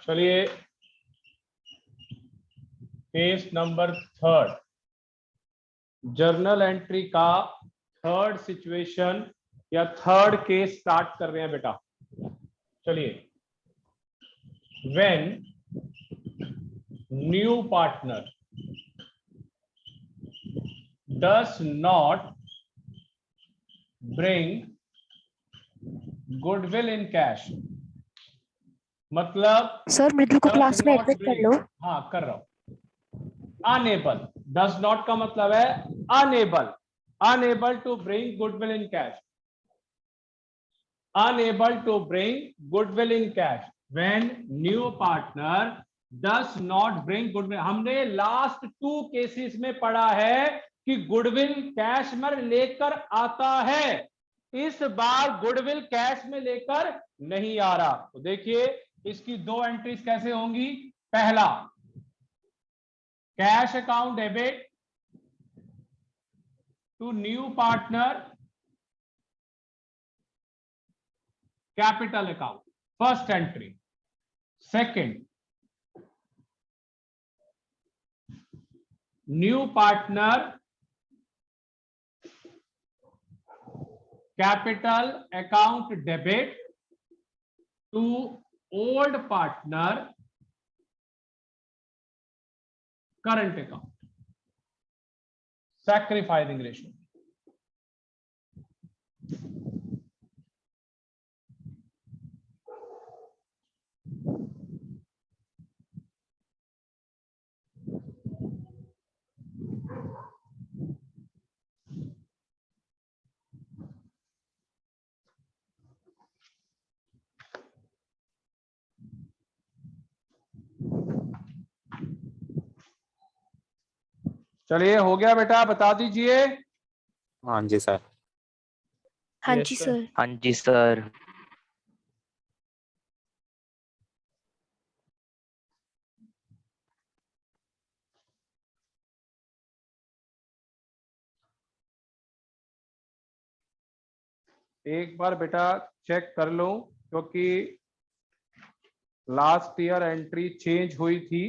चलिए case number 3, journal entry का third situation या थर्ड केस स्टार्ट कर रहे हैं बेटा। चलिए, when new partner does not bring goodwill in cash, मतलब सर मृदुल को क्लास में एडमिट कर लो। हाँ कर रहा हूं। अनेबल, डज नॉट का मतलब है unable, unable to bring goodwill in cash, unable to bring goodwill in cash when new partner does not bring goodwill. हमने लास्ट 2 केसेस में पढ़ा है कि गुडविल कैश में लेकर आता है, इस बार गुडविल कैश में लेकर नहीं आ रहा। तो देखिए इसकी 2 एंट्रीज कैसे होंगी। पहला, cash account debit to new partner capital account, first entry. Second, new partner capital account debit to old partner current account, sacrificing ratio. चलिए हो गया बेटा, बता दीजिए। हाँ जी सर। हाँ जी सर। हाँ जी सर। एक बार बेटा चेक कर लो, क्योंकि लास्ट ईयर एंट्री चेंज हुई थी।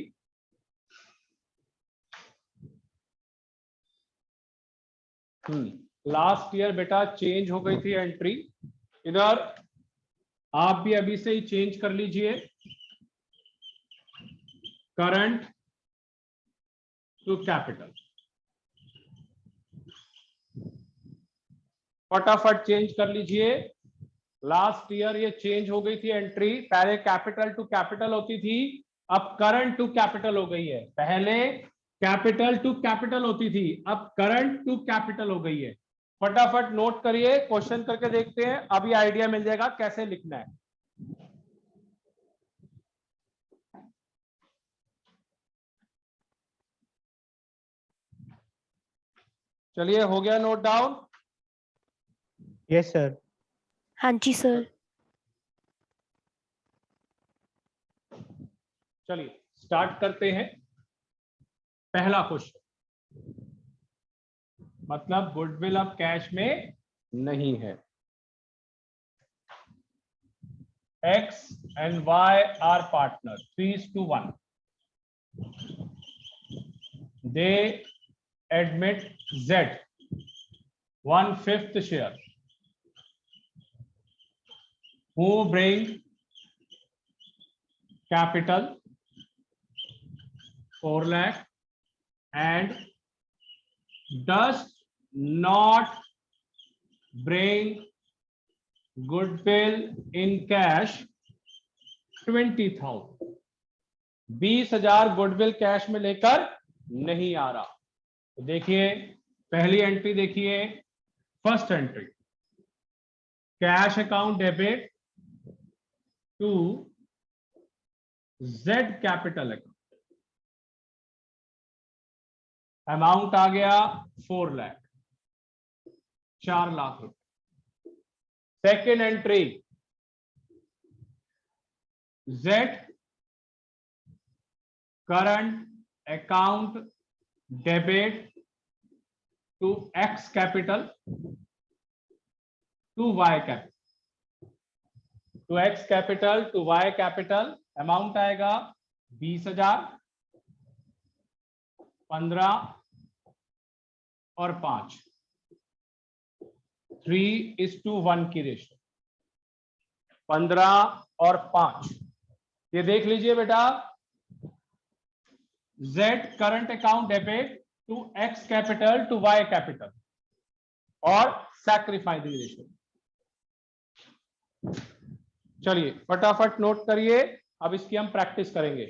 लास्ट ईयर बेटा चेंज हो गई थी एंट्री, इधर आप भी अभी से ही चेंज कर लीजिए, करंट टू कैपिटल। फटाफट चेंज कर लीजिए। लास्ट ईयर ये चेंज हो गई थी एंट्री, पहले कैपिटल टू कैपिटल होती थी, अब करंट टू कैपिटल हो गई है। पहले कैपिटल टू कैपिटल होती थी, अब करंट टू कैपिटल हो गई है। फटाफट नोट करिए, क्वेश्चन करके देखते हैं, अभी आइडिया मिल जाएगा कैसे लिखना है। चलिए हो गया नोट डाउन। Yes sir. हाँ जी सर। चलिए स्टार्ट करते हैं। पहला क्वेश्चन, मतलब गुडविल अब कैश में नहीं है। X and Y are partners, 3:1. They admit Z, 1/5 share, who bring capital 4 lakh and does not bring goodwill in cash 20,000, 20,000 goodwill cash में लेकर नहीं आ रहा। तो देखिए पहली एंट्री देखिए, first entry, cash account debit to Z capital account, amount आ गया 4 लाख, 4 लाख रुपए। Second entry, Z current account debit to X capital to Y capital, to X capital to Y capital, amount आएगा 20,000, 15 और 5, 3:1 की रेशो, 15 और 5। ये देख लीजिए बेटा, Z current account debit to X capital to Y capital और सैक्रिफाइसिंग रेशो। चलिए फटाफट नोट करिए, अब इसकी हम प्रैक्टिस करेंगे।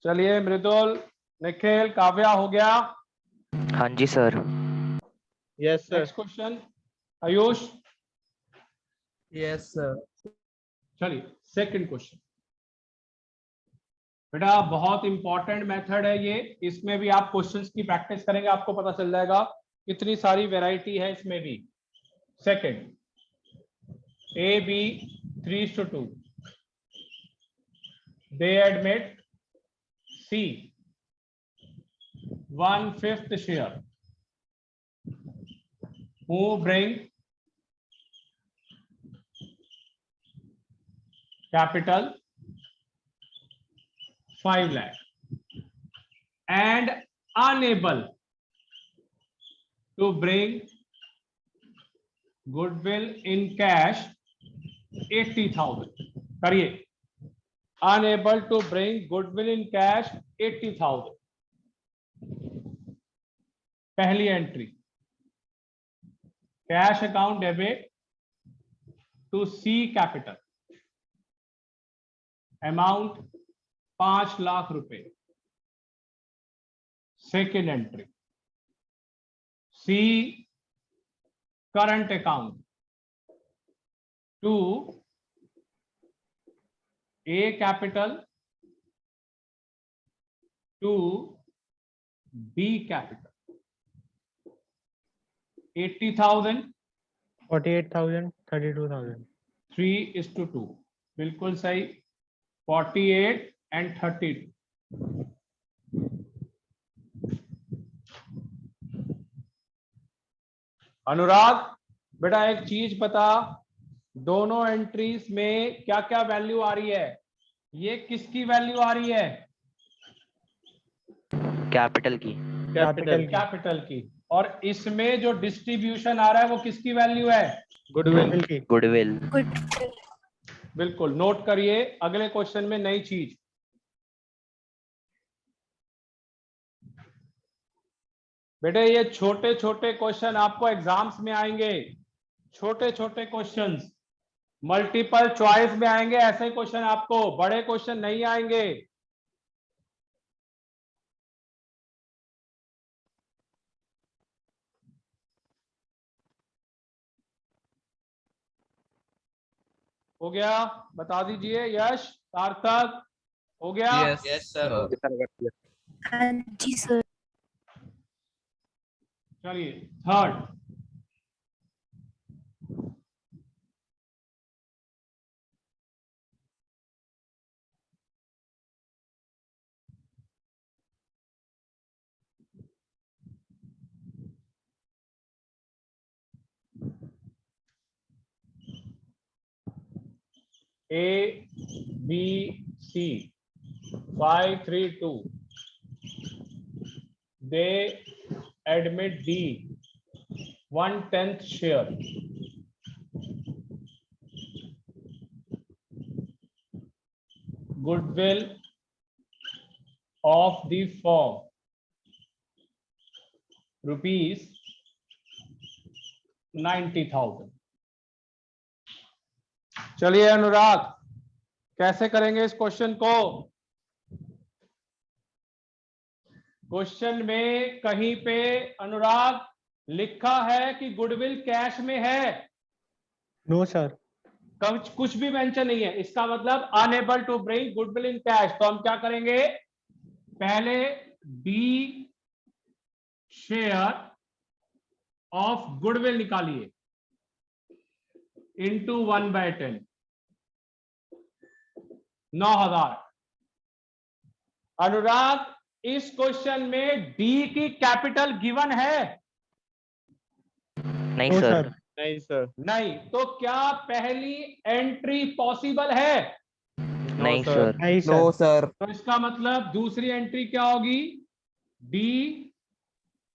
चलिए मृदुल, निखिल, काव्या हो गया? हाँ जी sir. Yes, sir. Next question Ayush. Yes sir. चलिए सेकंड क्वेश्चन। बेटा बहुत इंपॉर्टेंट मेथड है ये, इसमें भी आप क्वेश्चंस की प्रैक्टिस करेंगे, आपको पता चल जाएगा कितनी सारी वैरायटी है इसमें भी। Second, AB 3:2, they admit C 1/5 share, who bring capital 5 lakh and unable to bring goodwill in cash 80,000। करिए, unable to bring goodwill in cash 80,000। पहली एंट्री, cash account debit to C capital, amount 5 lakh रुपए। Second entry, C current account to A capital to B capital, 80,000, 48,000, 32,000. 3:2, बिल्कुल सही, 48 and 32। अनुराग बेटा एक चीज बता, दोनों एंट्रीज में क्या क्या वैल्यू आ रही है? ये किसकी वैल्यू आ रही है? कैपिटल की। कैपिटल की। और इसमें जो डिस्ट्रीब्यूशन आ रहा है वो किसकी वैल्यू है? गुडविल की। गुडविल। गुड। बिल्कुल, नोट करिए अगले क्वेश्चन में नई चीज। बेटे ये छोटे छोटे क्वेश्चन आपको एग्जाम्स में आएंगे, छोटे छोटे क्वेश्चंस मल्टीपल चॉइस में आएंगे, ऐसे क्वेश्चन आपको, बड़े क्वेश्चन नहीं आएंगे। हो गया? बता दीजिए यश, सार्थक, हो गया? Yes sir. हाँ जी सर। चलिए third, A B C 532, they admit D 1/10 share, goodwill of the firm rupees 90,000। चलिए अनुराग, कैसे करेंगे इस क्वेश्चन को? क्वेश्चन में कहीं पे अनुराग लिखा है कि गुडविल कैश में है? No sir. कुछ भी मेंशन नहीं है, इसका मतलब unable to bring goodwill in cash. तो हम क्या करेंगे, पहले बी शेयर ऑफ गुडविल निकालिए इंटू 1/10, 9,000। अनुराग इस क्वेश्चन में डी की कैपिटल गिवन है? नहीं No, सर। sir. नहीं, sir. नहीं, तो क्या पहली एंट्री पॉसिबल है? नहीं सर। नहीं, नो sir. सर। तो इसका मतलब दूसरी एंट्री क्या होगी? D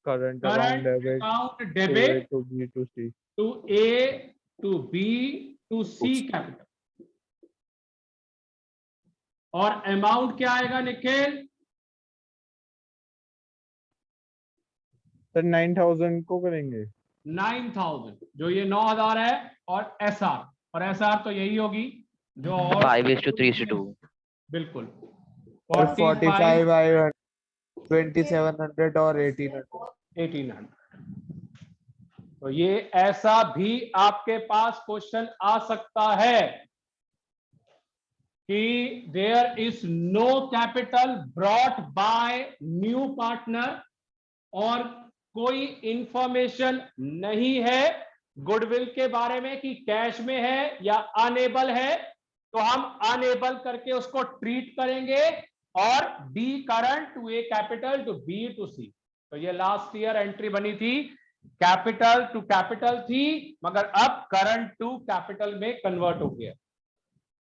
Current current account debit account to A debit to B to C. To A to B to C capital. और अमाउंट क्या आएगा निखिल? सर 9,000 को करेंगे। 9,000, जो ये 9,000 है, और एसआर तो यही होगी जो और 5:3:2। बिल्कुल 45 by 2700 और 1800। 1800। तो ये ऐसा भी आपके पास क्वेश्चन आ सकता है कि there is no capital brought by new partner, और कोई इंफॉर्मेशन नहीं है गुडविल के बारे में कि कैश में है या अनेबल है, तो हम अनेबल करके उसको ट्रीट करेंगे, और D current to A capital to B to C. तो ये लास्ट ईयर एंट्री बनी थी, कैपिटल टू कैपिटल थी, मगर अब करंट टू कैपिटल में कन्वर्ट हो गया।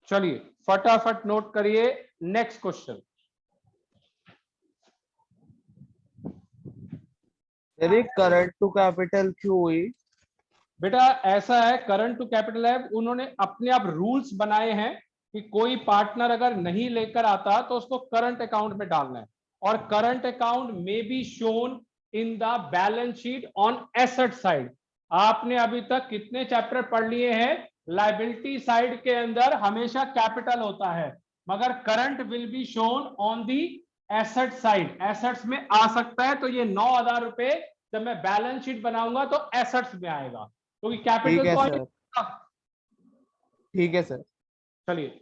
चलिए फटाफट नोट करिए नेक्स्ट क्वेश्चन। यदि करंट टू कैपिटल क्यों हुई? बेटा ऐसा है, करंट टू कैपिटल है, उन्होंने अपने आप रूल्स बनाए हैं कि कोई पार्टनर अगर नहीं लेकर आता तो उसको करंट अकाउंट में डालना है, और करंट अकाउंट में be shown in the balance sheet on asset side. आपने अभी तक कितने चैप्टर पढ़ लिए हैं? लायबिलिटी साइड के अंदर हमेशा कैपिटल होता है, मगर current will be shown on the asset side. Assets में आ सकता है, तो ये 9,000 रुपए जब मैं बैलेंस शीट बनाऊंगा तो एसेट्स में आएगा, क्योंकि ठीक कैपिटल है तो सर। ठीक है सर। चलिए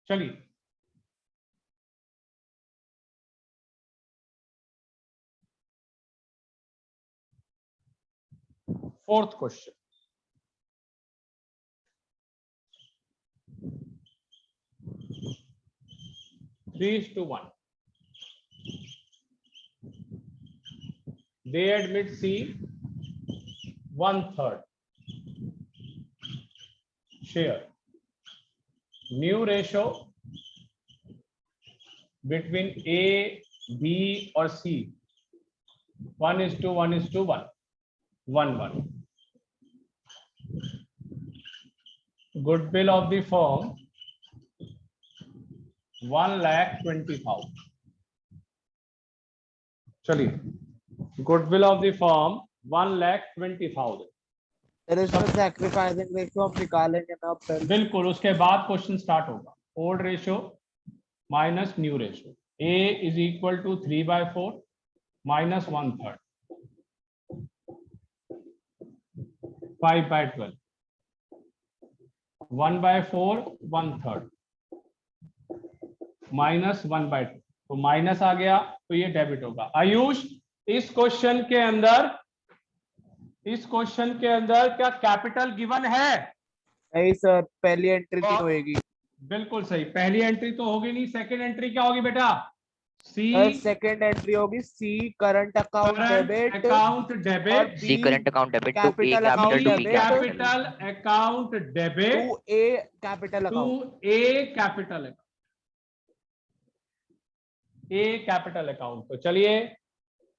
चलिए fourth question. Three to 1. They admit C 1/3 share. New ratio between A, B or C 1:1:1. 1:1. Goodwill of the firm 1,20,000। चलिए गुडविल ऑफ द फर्म 1,20,000। फिर इसमें सैक्रिफाइसिंग रेशियो हम निकालेंगे ना फिर। बिल्कुल, उसके बाद क्वेश्चन स्टार्ट होगा। Old ratio minus new ratio, A is equal to 3/4 minus 1/3, 5/12, 1/4 1/3 minus 1/2, तो माइनस आ गया, तो ये डेबिट होगा। आयुष, इस क्वेश्चन के अंदर क्या कैपिटल गिवन है? नहीं सर, पहली एंट्री नहीं होगी। बिल्कुल सही, पहली एंट्री तो होगी नहीं। सेकंड एंट्री क्या होगी बेटा? सी सेकंड एंट्री होगी C current account debit C current account debit to A capital capital account to B capital. Capital account debit to A capital to account. A capital account. तो चलिए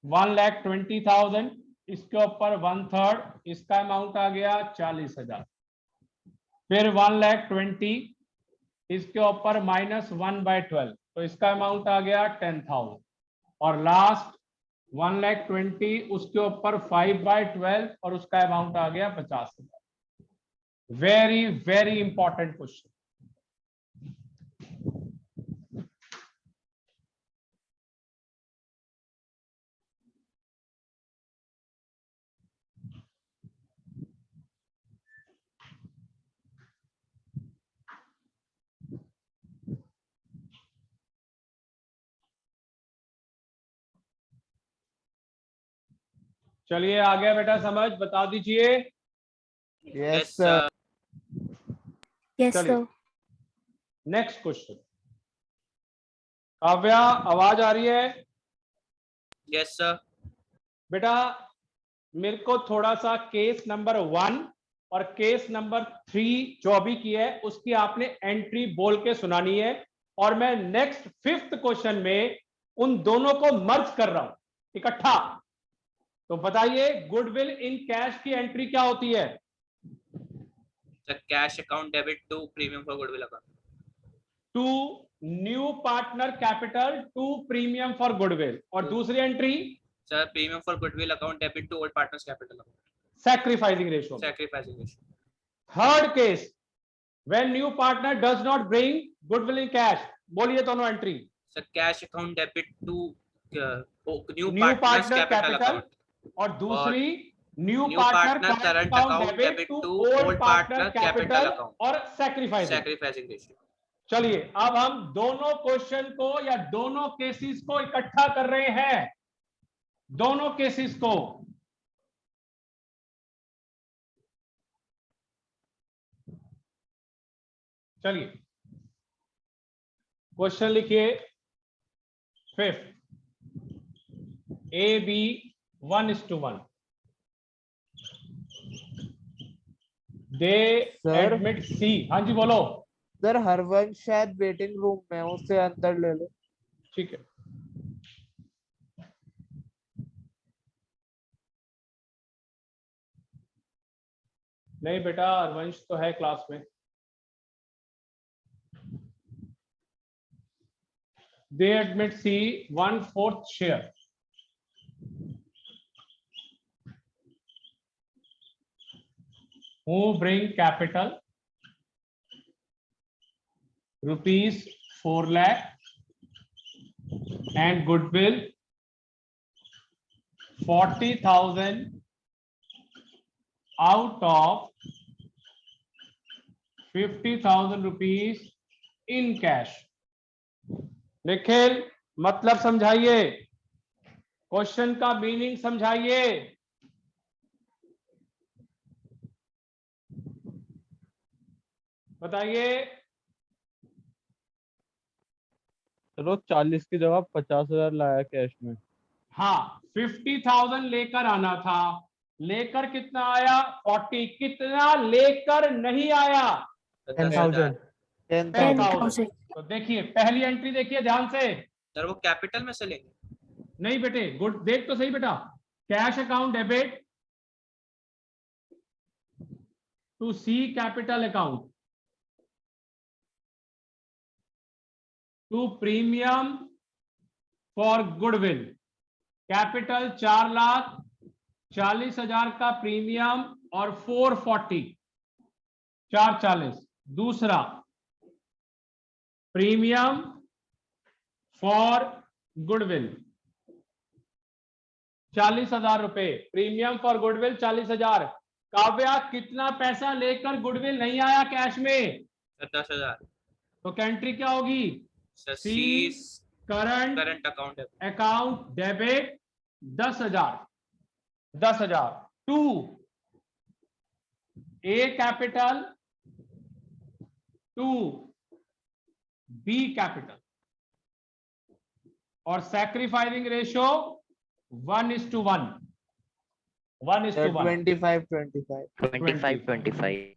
1,20,000, इसके ऊपर 1/3, इसका amount आ गया 40,000। फिर 1,20,000, इसके ऊपर माइनस 1/12, तो इसका अमाउंट आ गया 10,000। और लास्ट 1,20,000, उसके ऊपर 5/12 और उसका अमाउंट आ गया 50,000। Very very important question. चलिए आ गया बेटा समझ, बता दीजिए। Yes sir. Yes, चलिए sir. Next question. काव्या आवाज आ रही है? Yes sir. बेटा मेरे को थोड़ा सा केस नंबर 1 और केस नंबर 3 जो अभी की है उसकी आपने एंट्री बोल के सुनानी है, और मैं नेक्स्ट 5th क्वेश्चन में उन दोनों को मर्ज कर रहा हूं इकट्ठा। तो बताइए गुडविल इन कैश की एंट्री क्या होती है? Cash account debit to premium for goodwill account, to new partner capital to premium for goodwill, और दूसरी entry sir premium for goodwill account debit to old partners capital account, sacrificing ratio. Sacrificing ratio. Third case when new partner does not bring goodwill in cash, बोलिए दोनों entry. Sir cash account debit to new new partners partner capital capital, account, और दूसरी new new partner partner current current account account debit to old partner capital account और sacrificing. Sacrificing ratio. चलिए अब हम दोनों question को या दोनों केसेस को इकट्ठा कर रहे हैं, दोनों केसेस को। चलिए क्वेश्चन लिखिए 5th, ए बी 1:1। दे Sir? Admit C. हाँ जी बोलो। सर हरवंश शायद वेटिंग रूम में है, उससे अंदर ले लो। ठीक है। नहीं बेटा हरवंश तो है क्लास में। They admit C 1/4 share. Who bring capital rupees 4 lakh and goodwill 40,000 out of 50,000 rupees in cash। Nikhil मतलब समझाइए, क्वेश्चन का मीनिंग समझाइए। बताइए। चलो 40 की जगह 50,000 लाया कैश में। हाँ 50,000 लेकर आना था, लेकर कितना आया 40, कितना लेकर नहीं आया 10,000। 10,000। तो देखिए पहली एंट्री देखिए ध्यान से। सर वो कैपिटल में से लेंगे? नहीं बेटे गुड देख तो सही बेटा, cash account debit to C capital account to premium for goodwill. Capital 4,40,000 का प्रीमियम और 440, 440। दूसरा प्रीमियम फॉर गुडविल 40,000 रुपए, प्रीमियम फॉर गुडविल 40,000। काव्या कितना पैसा लेकर गुडविल नहीं आया कैश में? 10,000। तो एंट्री क्या होगी? C current account debit 10,000, 10,000 to A capital to B capital, और सैक्रिफाइसिंग रेशियो 1:1, 1:1। 25-25।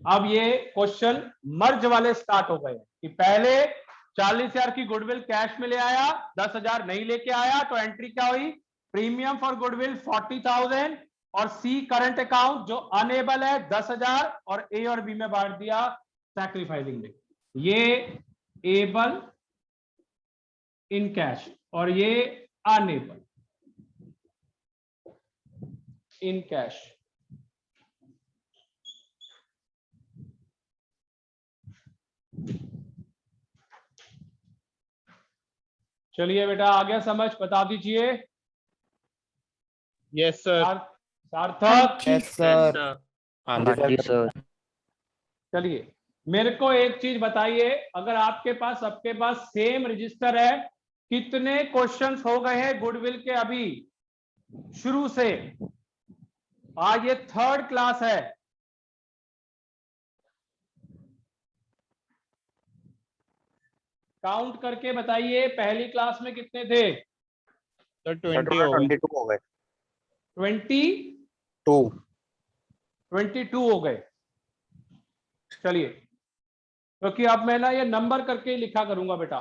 अब ये क्वेश्चन मर्ज वाले स्टार्ट हो गए कि पहले 40,000 की गुडविल कैश में ले आया, 10,000 नहीं लेके आया, तो एंट्री क्या हुई? प्रीमियम फॉर गुडविल 40,000 और सी करंट अकाउंट जो अनेबल है 10,000, और ए और बी में बांट दिया सैक्रिफाइसिंग में। ये एबल इन कैश और ये अनेबल इन कैश। चलिए बेटा आ गया समझ, बता दीजिए। Yes sir. Sarthak. Yes sir. हाँ जी सर। चलिए मेरे को एक चीज बताइए, अगर आपके पास सबके पास सेम रजिस्टर है, कितने क्वेश्चंस हो गए हैं गुडविल के अभी शुरू से? आज ये 3rd क्लास है। काउंट करके बताइए पहली क्लास में कितने थे? सर 20 हो गए। 22 हो गए। 22 हो गए। चलिए, क्योंकि अब मैं ना ये नंबर करके ही लिखा करूंगा बेटा।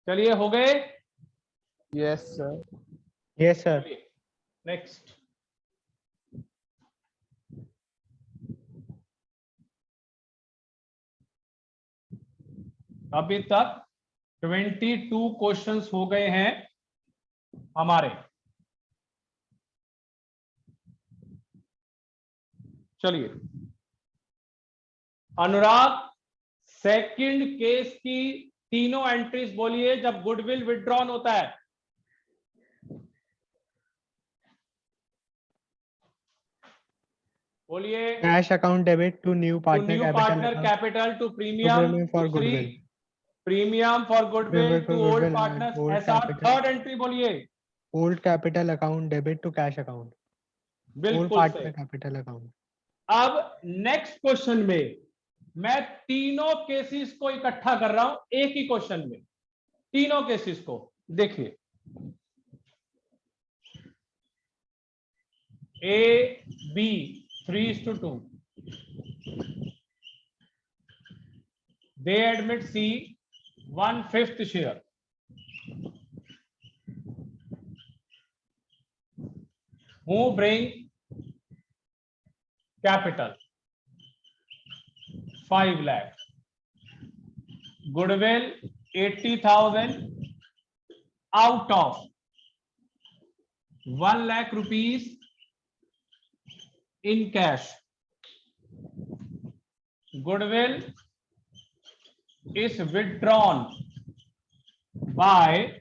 चलिए, हो गए? Yes sir. Yes sir. चलिए नेक्स्ट। अभी तक 22 क्वेश्चंस हो गए हैं हमारे। चलिए, अनुराग सेकंड केस की तीनों एंट्रीज बोलिए जब गुडविल विड्रॉन होता है। बोलिए। Cash account debit to new to partner new capital partner account capital to to premium, premium for दूसरी goodwill. Premium for goodwill Premium for to old goodwill and partners, old ऐसा। capital. Third entry बोलिए। Old capital account debit to cash account. Old बिल्कुल partner सही। capital account. अब next question में मैं तीनों cases को इकट्ठा कर रहा हूं एक ही क्वेश्चन में, तीनों केसेस को। देखिए, A B 3:2, they admit C 1/5 share. Who bring capital 5 lakh, goodwill 80,000 out of 1 lakh rupees in cash. Goodwill is withdrawn by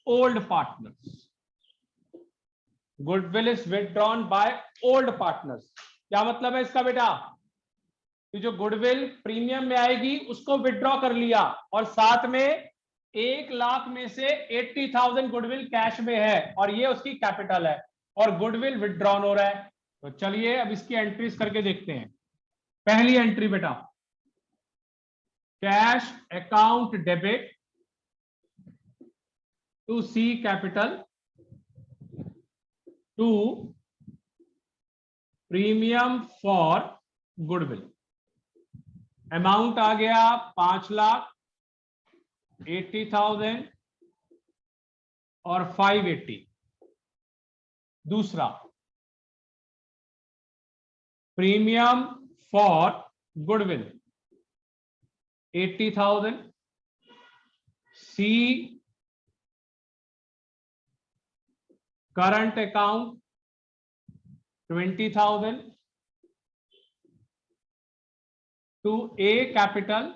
old partners. Goodwill is withdrawn by old partners. क्या मतलब है इसका बेटा? कि जो गुडविल प्रीमियम में आएगी उसको विड्रॉ कर लिया और साथ में 1 लाख में से 80,000 गुडविल कैश में है और ये उसकी कैपिटल है और गुडविल विड्रॉन हो रहा है। तो चलिए अब इसकी एंट्रीज करके देखते हैं। पहली एंट्री बेटा, cash account debit to C capital to premium for goodwill. Amount आ गया 5,80,000 और 580। दूसरा, premium for goodwill 80,000, C current account 20,000 to A capital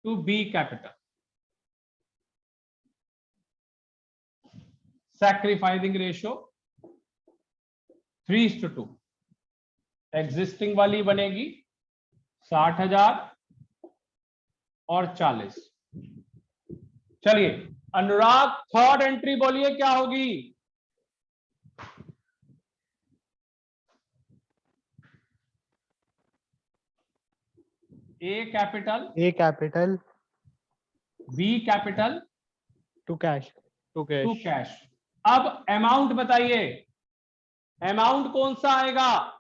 to B capital. Sacrificing ratio 3:2। Existing वाली बनेगी 60,000 और 40। चलिए अनुराग, थर्ड एंट्री बोलिए क्या होगी? A capital B capital to cash. To to cash. Cash. अब अमाउंट बताइए, अमाउंट कौन सा आएगा?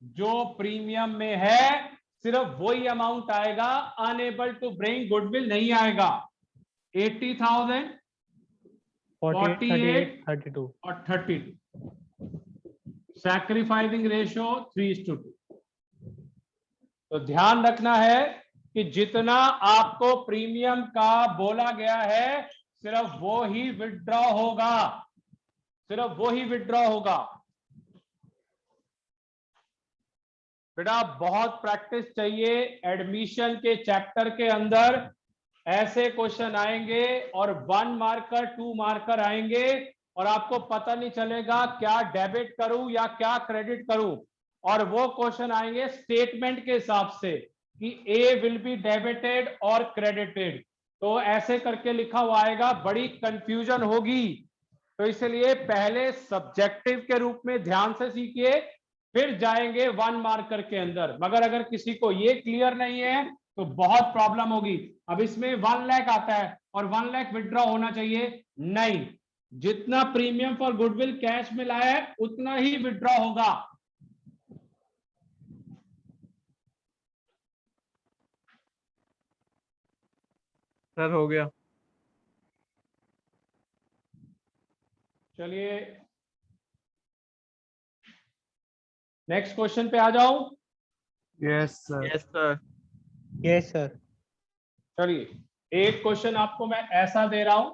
जो प्रीमियम में है सिर्फ वही अमाउंट आएगा, अनएबल टू ब्रिंग गुडविल नहीं आएगा। 80,000, 48, 32. और 32। Sacrificing ratio 3:2। तो ध्यान रखना है कि जितना आपको प्रीमियम का बोला गया है सिर्फ वो ही विड्रॉ होगा, सिर्फ वो ही विड्रॉ होगा। बेटा बहुत प्रैक्टिस चाहिए। एडमिशन के चैप्टर के अंदर ऐसे क्वेश्चन आएंगे और 1 मार्कर 2 मार्कर आएंगे और आपको पता नहीं चलेगा क्या डेबिट करूं या क्या क्रेडिट करूं। और वो क्वेश्चन आएंगे स्टेटमेंट के हिसाब से कि ए विल बी डेबिटेड और क्रेडिटेड। तो ऐसे करके लिखा हुआ आएगा, बड़ी कंफ्यूजन होगी। तो इसलिए पहले सब्जेक्टिव के रूप में ध्यान से सीखिए, फिर जाएंगे 1 मार्कर के अंदर। मगर अगर किसी को ये क्लियर नहीं है तो बहुत प्रॉब्लम होगी। अब इसमें 1 लाख आता है और 1 लाख विड्रॉ होना चाहिए, नहीं, जितना प्रीमियम फॉर गुडविल कैश में लाया है उतना ही विड्रॉ होगा। सर हो गया। चलिए नेक्स्ट क्वेश्चन पे आ जाऊं। Yes, sir. Yes sir. Yes, sir. चलिए एक क्वेश्चन आपको मैं ऐसा दे रहा हूं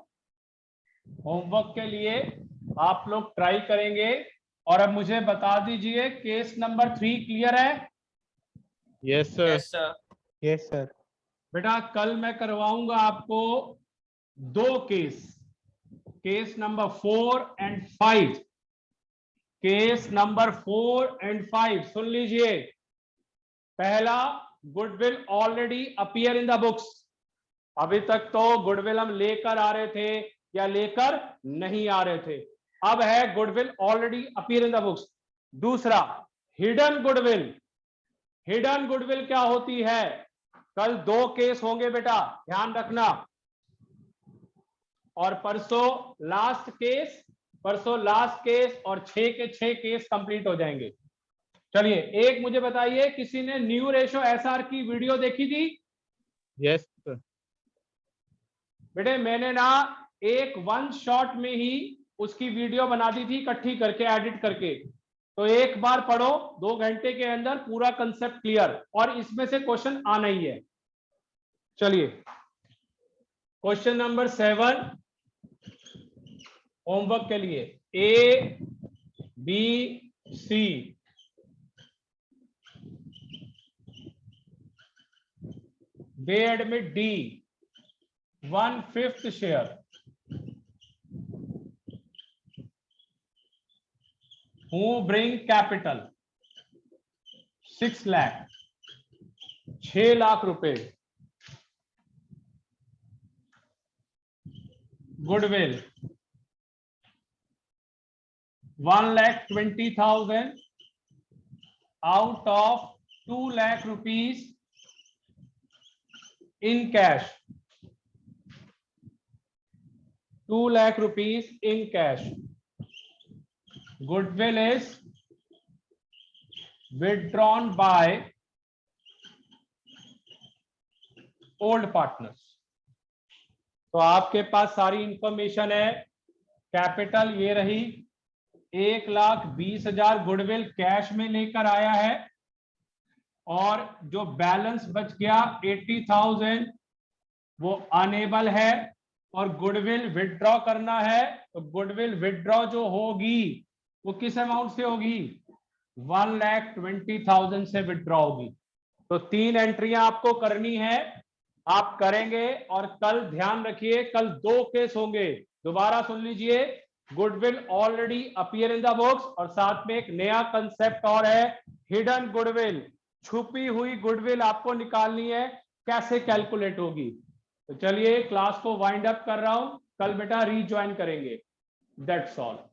होमवर्क के लिए, आप लोग ट्राई करेंगे। और अब मुझे बता दीजिए केस नंबर 3 क्लियर है? Yes sir. Yes, sir. Yes, sir. बेटा कल मैं करवाऊंगा आपको 2 case, case number 4 and 5। Case number 4 and 5 सुन लीजिए। पहला, goodwill already appear in the books. अभी तक तो गुडविल हम लेकर आ रहे थे या लेकर नहीं आ रहे थे, अब है goodwill already appear in the books. दूसरा, हिडन गुडविल। हिडन गुडविल क्या होती है? कल 2 केस होंगे बेटा, ध्यान रखना। और परसों लास्ट केस, परसों लास्ट केस, और 6 के 6 केस कंप्लीट हो जाएंगे। चलिए एक मुझे बताइए, किसी ने न्यू रेशो एसआर की वीडियो देखी थी? Yes sir. बेटे मैंने ना एक 1 शॉट में ही उसकी वीडियो बना दी थी, इकट्ठी करके, एडिट करके। तो एक बार पढ़ो, 2 घंटे के अंदर पूरा कंसेप्ट क्लियर, और इसमें से क्वेश्चन आना ही है। चलिए क्वेश्चन नंबर 7 होमवर्क के लिए, A B C, they admit D 1/5 share, who bring capital 6 lakh, 6 lakh रुपए, goodwill 1,20,000 out of 2 lakh rupees in cash, 2 lakh rupees in cash. Goodwill is withdrawn by old partners. तो आपके पास सारी information है। Capital ये रही, 1,20,000 goodwill cash में लेकर आया है, और जो बैलेंस बच गया 80,000 वो अनेबल है, और गुडविल विड्रॉ करना है। तो गुडविल विड्रॉ जो होगी वो किस अमाउंट से होगी? 1,20,000 से विड्रॉ होगी। तो 3 एंट्रियां आपको करनी है, आप करेंगे। और कल ध्यान रखिए, कल 2 केस होंगे, दोबारा सुन लीजिए। Goodwill already appear in the books, और साथ में एक नया कंसेप्ट और है, हिडन गुडविल। छुपी हुई गुडविल आपको निकालनी है, कैसे कैलकुलेट होगी। तो चलिए क्लास को वाइंड अप कर रहा हूं, कल बेटा रीज्वाइन करेंगे। That's all.